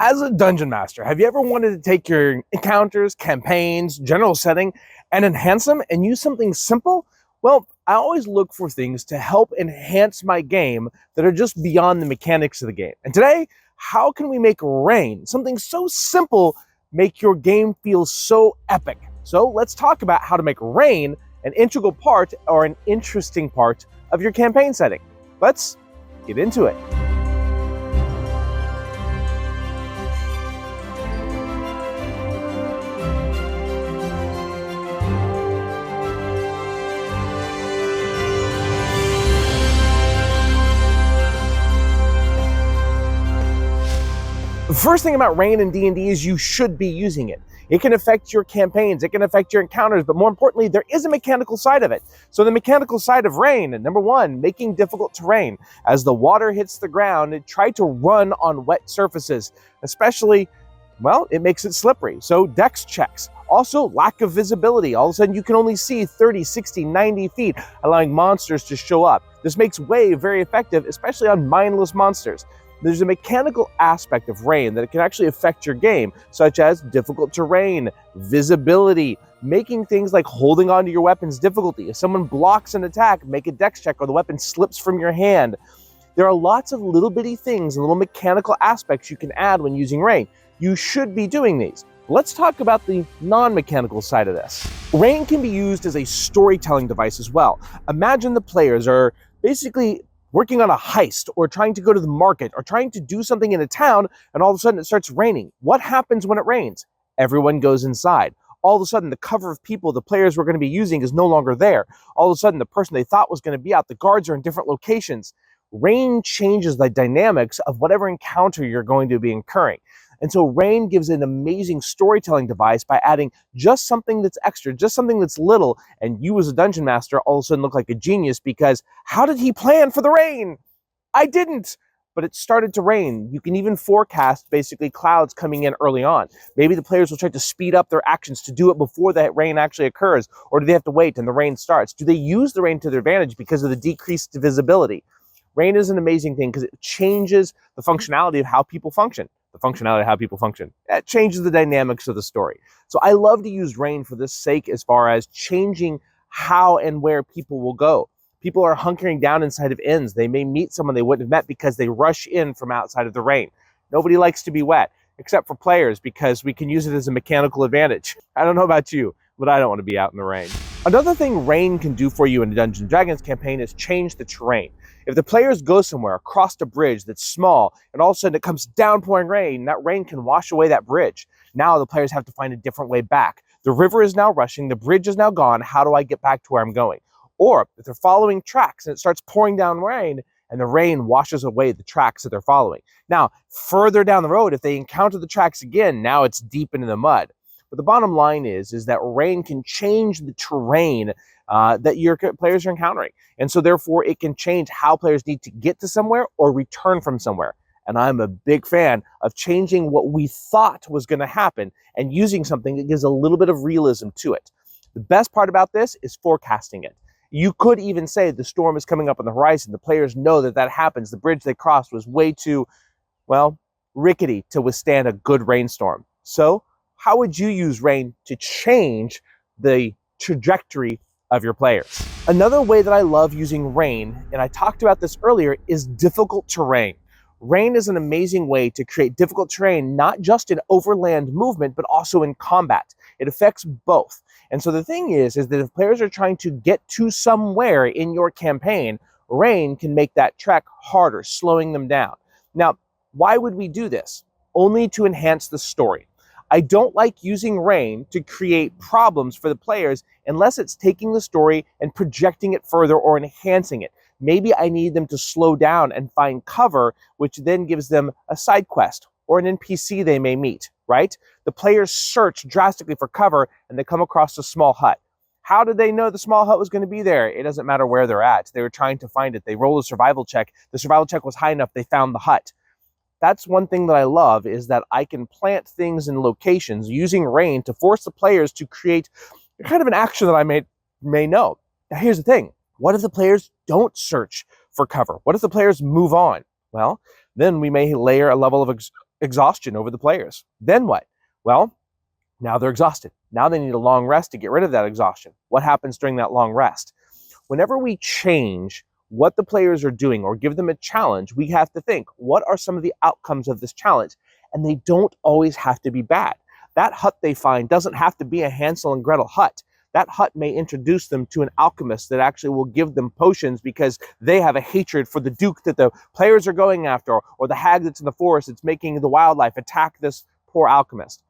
As a dungeon master, have you ever wanted to take your encounters, campaigns, general setting, and enhance them and use something simple? Well, I always look for things to help enhance my game that are just beyond the mechanics of the game. And today, how can we make rain, something so simple, make your game feel so epic? So let's talk about how to make rain an integral part or an interesting part of your campaign setting. Let's get into it. The first thing about rain in D&D is you should be using it. It can affect your campaigns, it can affect your encounters, but more importantly, there is a mechanical side of it. So the mechanical side of rain, number one, making difficult terrain. As the water hits the ground, try to run on wet surfaces, especially, well, it makes it slippery. So dex checks. Also, lack of visibility. All of a sudden, you can only see 30, 60, 90 feet, allowing monsters to show up. This makes wave very effective, especially on mindless monsters. There's a mechanical aspect of rain that it can actually affect your game, such as difficult terrain, visibility, making things like holding onto your weapon's difficulty. If someone blocks an attack, make a dex check or the weapon slips from your hand. There are lots of little bitty things and little mechanical aspects you can add when using rain. You should be doing these. Let's talk about the non-mechanical side of this. Rain can be used as a storytelling device as well. Imagine the players are basically working on a heist or trying to go to the market or trying to do something in a town, and all of a sudden it starts raining. What happens when it rains? Everyone goes inside. All of a sudden the cover of people the players were going to be using is no longer there. All of a sudden the person they thought was going to be out, the guards are in different locations. Rain changes the dynamics of whatever encounter you're going to be incurring. And so rain gives an amazing storytelling device by adding just something that's extra, just something that's little, and you as a dungeon master all of a sudden look like a genius because how did he plan for the rain? I didn't, but it started to rain. You can even forecast basically clouds coming in early on. Maybe the players will try to speed up their actions to do it before the rain actually occurs, or do they have to wait and the rain starts? Do they use the rain to their advantage because of the decreased visibility? Rain is an amazing thing because it changes the functionality of how people function. That changes the dynamics of the story. So I love to use rain for this sake as far as changing how and where people will go. People are hunkering down inside of inns. They may meet someone they wouldn't have met because they rush in from outside of the rain. Nobody likes to be wet, except for players, because we can use it as a mechanical advantage. I don't know about you, but I don't want to be out in the rain. Another thing rain can do for you in a Dungeons & Dragons campaign is change the terrain. If the players go somewhere across a bridge that's small, and all of a sudden it comes downpouring rain, that rain can wash away that bridge. Now the players have to find a different way back. The river is now rushing, the bridge is now gone, how do I get back to where I'm going? Or if they're following tracks and it starts pouring down rain, and the rain washes away the tracks that they're following. Now, further down the road, if they encounter the tracks again, now it's deep into the mud. But the bottom line is that rain can change the terrain that your players are encountering. And so therefore it can change how players need to get to somewhere or return from somewhere. And I'm a big fan of changing what we thought was going to happen and using something that gives a little bit of realism to it. The best part about this is forecasting it. You could even say the storm is coming up on the horizon. The players know that that happens. The bridge they crossed was way too, well, rickety to withstand a good rainstorm. So how would you use rain to change the trajectory of your players? Another way that I love using rain, and I talked about this earlier, is difficult terrain. Rain is an amazing way to create difficult terrain, not just in overland movement, but also in combat. It affects both. And so the thing is that if players are trying to get to somewhere in your campaign, rain can make that trek harder, slowing them down. Now, why would we do this? Only to enhance the story. I don't like using rain to create problems for the players unless it's taking the story and projecting it further or enhancing it. Maybe I need them to slow down and find cover, which then gives them a side quest or an NPC they may meet, right? The players search drastically for cover and they come across a small hut. How did they know the small hut was going to be there? It doesn't matter where they're at. They were trying to find it. They rolled a survival check. The survival check was high enough. They found the hut. That's one thing that I love, is that I can plant things in locations using rain to force the players to create kind of an action that I may know. Now, here's the thing. What if the players don't search for cover? What if the players move on? Well, then we may layer a level of exhaustion over the players. Then what? Well, now they're exhausted. Now they need a long rest to get rid of that exhaustion. What happens during that long rest? Whenever we change what the players are doing or give them a challenge, we have to think, what are some of the outcomes of this challenge? And they don't always have to be bad. That hut they find doesn't have to be a Hansel and Gretel hut. That hut may introduce them to an alchemist that actually will give them potions because they have a hatred for the duke that the players are going after, or the hag that's in the forest that's making the wildlife attack this poor alchemist.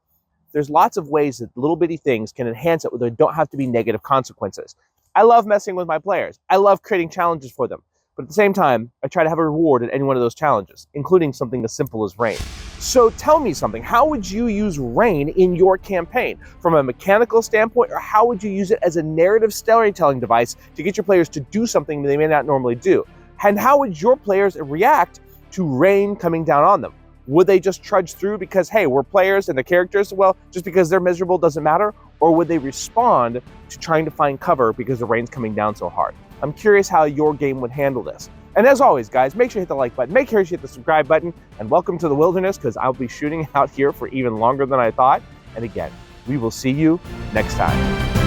There's lots of ways that little bitty things can enhance it where there don't have to be negative consequences. I love messing with my players. I love creating challenges for them. But at the same time, I try to have a reward at any one of those challenges, including something as simple as rain. So tell me something. How would you use rain in your campaign? From a mechanical standpoint, or how would you use it as a narrative storytelling device to get your players to do something they may not normally do? And how would your players react to rain coming down on them? Would they just trudge through because, hey, we're players and the characters, well, just because they're miserable doesn't matter? Or would they respond to trying to find cover because the rain's coming down so hard? I'm curious how your game would handle this. And as always, guys, make sure you hit the like button, make sure you hit the subscribe button, and welcome to the wilderness, because I'll be shooting out here for even longer than I thought. And again, we will see you next time.